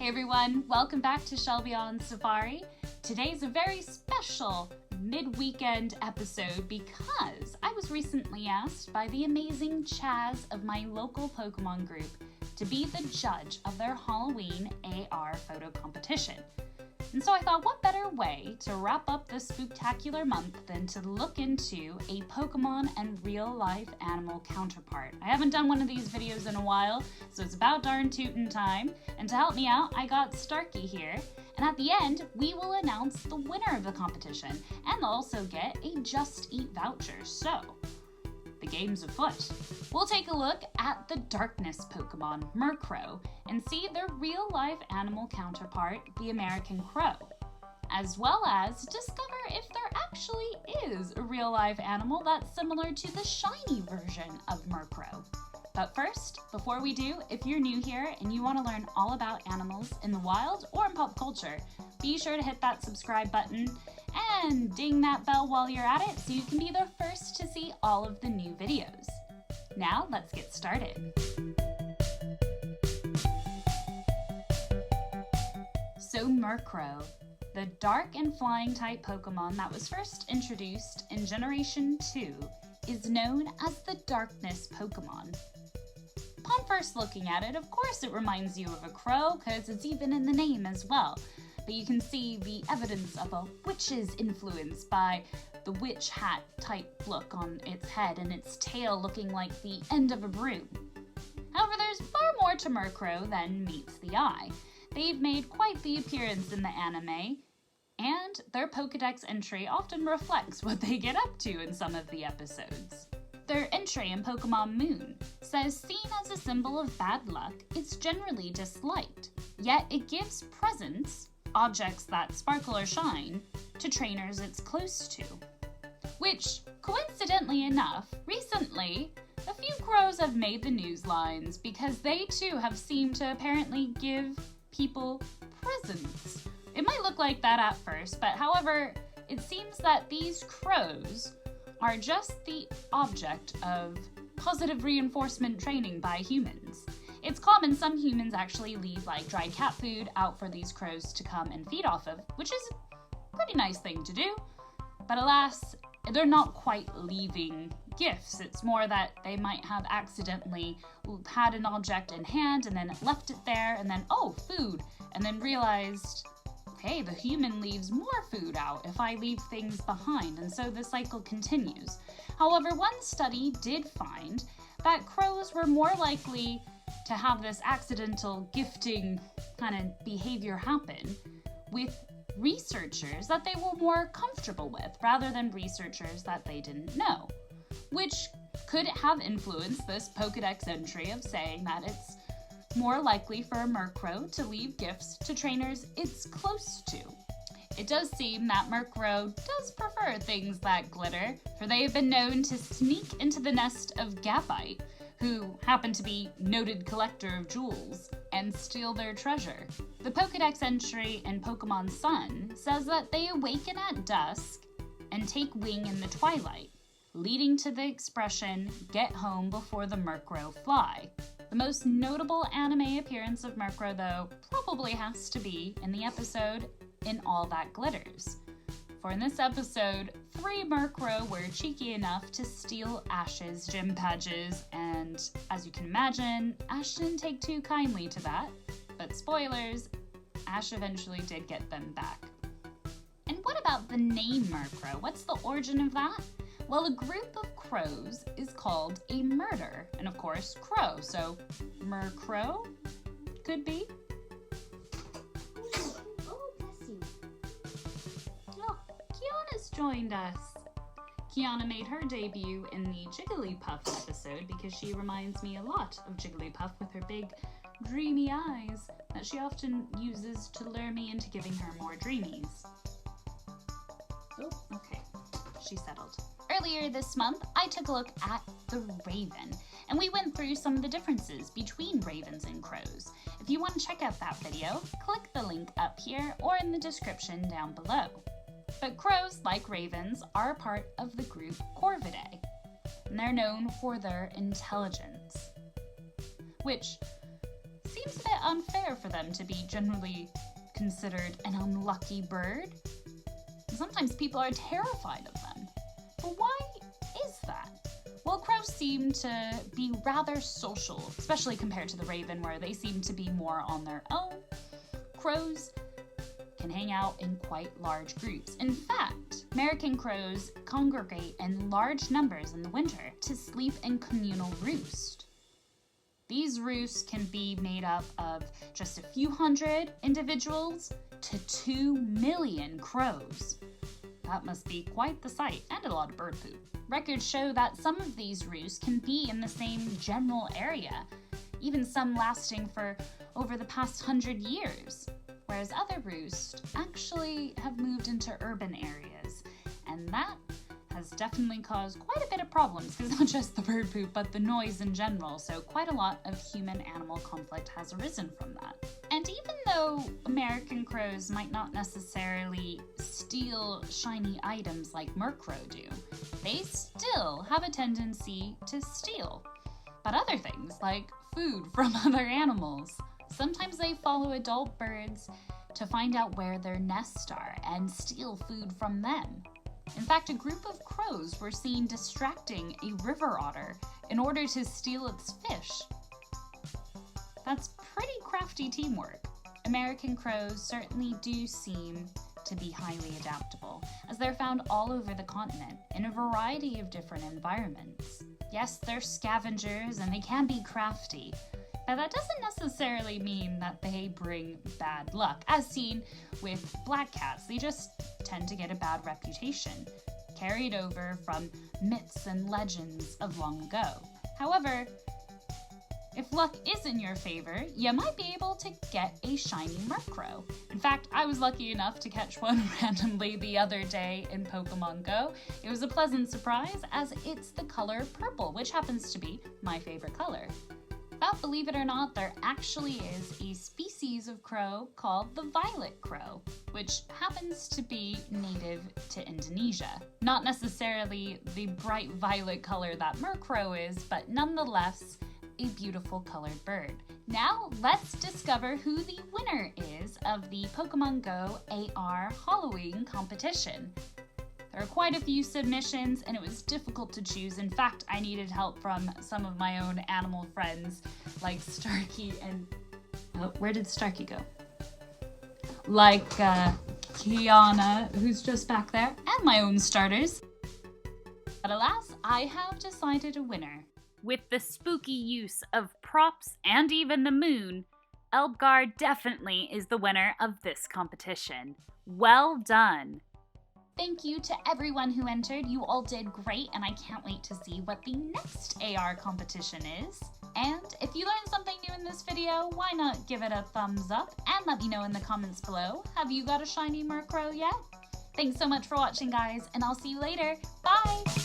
Hey everyone, welcome back to Shelby on Safari. Today's a very special mid-weekend episode because I was recently asked by the amazing Chaz of my local Pokemon group to be the judge of their Halloween AR photo competition. And so I thought, what better way to wrap up this spooktacular month than to look into a Pokemon and real-life animal counterpart. I haven't done one of these videos in a while, so it's about darn tootin' time. And to help me out, I got Starkey here. And at the end, we will announce the winner of the competition and also get a Just Eat voucher. So, the game's afoot. We'll take a look at the Darkness Pokemon, Murkrow, and see their real-life animal counterpart, the American Crow, as well as discover if there actually is a real-life animal that's similar to the shiny version of Murkrow. But first, before we do, if you're new here and you want to learn all about animals in the wild or in pop culture, be sure to hit that subscribe button and ding that bell while you're at it so you can be the first to see all of the new videos. Now, let's get started. So Murkrow, the dark and flying type Pokemon that was first introduced in Generation 2, is known as the Darkness Pokemon. Upon first looking at it, of course it reminds you of a crow, because it's even in the name as well. But you can see the evidence of a witch's influence by the witch hat type look on its head and its tail looking like the end of a broom. However, there's far more to Murkrow than meets the eye. They've made quite the appearance in the anime, and their Pokedex entry often reflects what they get up to in some of the episodes. Their entry in Pokemon Moon says, seen as a symbol of bad luck, it's generally disliked, yet it gives presents, objects that sparkle or shine, to trainers it's close to. Which, coincidentally enough, recently, a few crows have made the news lines because they too have seemed to apparently give people presents. It might look like that at first, but however, it seems that these crows are just the object of positive reinforcement training by humans. It's common some humans actually leave like dried cat food out for these crows to come and feed off of, which is a pretty nice thing to do. But alas, they're not quite leaving gifts. It's more that they might have accidentally had an object in hand and then left it there and then, oh, food, and then realized, okay, the human leaves more food out if I leave things behind, and so the cycle continues. However, one study did find that crows were more likely to have this accidental gifting kind of behavior happen with researchers that they were more comfortable with rather than researchers that they didn't know, which could have influenced this Pokedex entry of saying that it's more likely for a Murkrow to leave gifts to trainers it's close to. It does seem that Murkrow does prefer things that glitter, for they have been known to sneak into the nest of Gabite, who happen to be noted collector of jewels, and steal their treasure. The Pokedex entry in Pokemon Sun says that they awaken at dusk and take wing in the twilight, leading to the expression, get home before the Murkrow fly. The most notable anime appearance of Murkrow, though, probably has to be in the episode In All That Glitters. For in this episode, 3 Murkrow were cheeky enough to steal Ash's gym badges, and as you can imagine, Ash didn't take too kindly to that. But spoilers, Ash eventually did get them back. And what about the name Murkrow? What's the origin of that? Well, a group of crows is called a murder, and of course, crow, so Murkrow could be. Oh, bless you. Oh, Kiana's joined us. Kiana made her debut in the Jigglypuff episode because she reminds me a lot of Jigglypuff with her big, dreamy eyes that she often uses to lure me into giving her more dreamies. Oh, okay, she settled. Earlier this month, I took a look at the raven, and we went through some of the differences between ravens and crows. If you want to check out that video, click the link up here or in the description down below. But crows, like ravens, are a part of the group Corvidae, and they're known for their intelligence, which seems a bit unfair for them to be generally considered an unlucky bird. And sometimes people are terrified of them. But why is that? Well, crows seem to be rather social, especially compared to the raven, where they seem to be more on their own. Crows can hang out in quite large groups. In fact, American crows congregate in large numbers in the winter to sleep in communal roost. These roosts can be made up of just a few hundred individuals to 2 million crows. That must be quite the sight, and a lot of bird poop. Records show that some of these roosts can be in the same general area, even some lasting for over the past 100 years, whereas other roosts actually have moved into urban areas, and that has definitely caused quite a bit of problems, because not just the bird poop, but the noise in general, so quite a lot of human-animal conflict has arisen from that. And even though American crows might not necessarily steal shiny items like Murkrow do, they still have a tendency to steal. But other things, like food from other animals. Sometimes they follow adult birds to find out where their nests are and steal food from them. In fact, a group of crows were seen distracting a river otter in order to steal its fish. That's pretty crafty teamwork. American crows certainly do seem to be highly adaptable, as they're found all over the continent in a variety of different environments. Yes, they're scavengers and they can be crafty, but that doesn't necessarily mean that they bring bad luck. As seen with black cats, they just tend to get a bad reputation, carried over from myths and legends of long ago. However, if luck is in your favor, you might be able to get a shiny Murkrow. In fact, I was lucky enough to catch one randomly the other day in Pokemon Go. It was a pleasant surprise, as it's the color purple, which happens to be my favorite color. But believe it or not, there actually is a species of crow called the violet crow, which happens to be native to Indonesia. Not necessarily the bright violet color that Murkrow is, but nonetheless, a beautiful colored bird. Now let's discover who the winner is of the Pokemon Go AR Halloween competition. There are quite a few submissions and it was difficult to choose. In fact, I needed help from some of my own animal friends like Starkey and... Oh, where did Starkey go? Like Kiana, who's just back there, and my own starters. But alas, I have decided a winner. With the spooky use of props and even the moon, Elbgar definitely is the winner of this competition. Well done! Thank you to everyone who entered. You all did great, and I can't wait to see what the next AR competition is. And if you learned something new in this video, why not give it a thumbs up and let me know in the comments below. Have you got a shiny Murkrow yet? Thanks so much for watching, guys, and I'll see you later. Bye!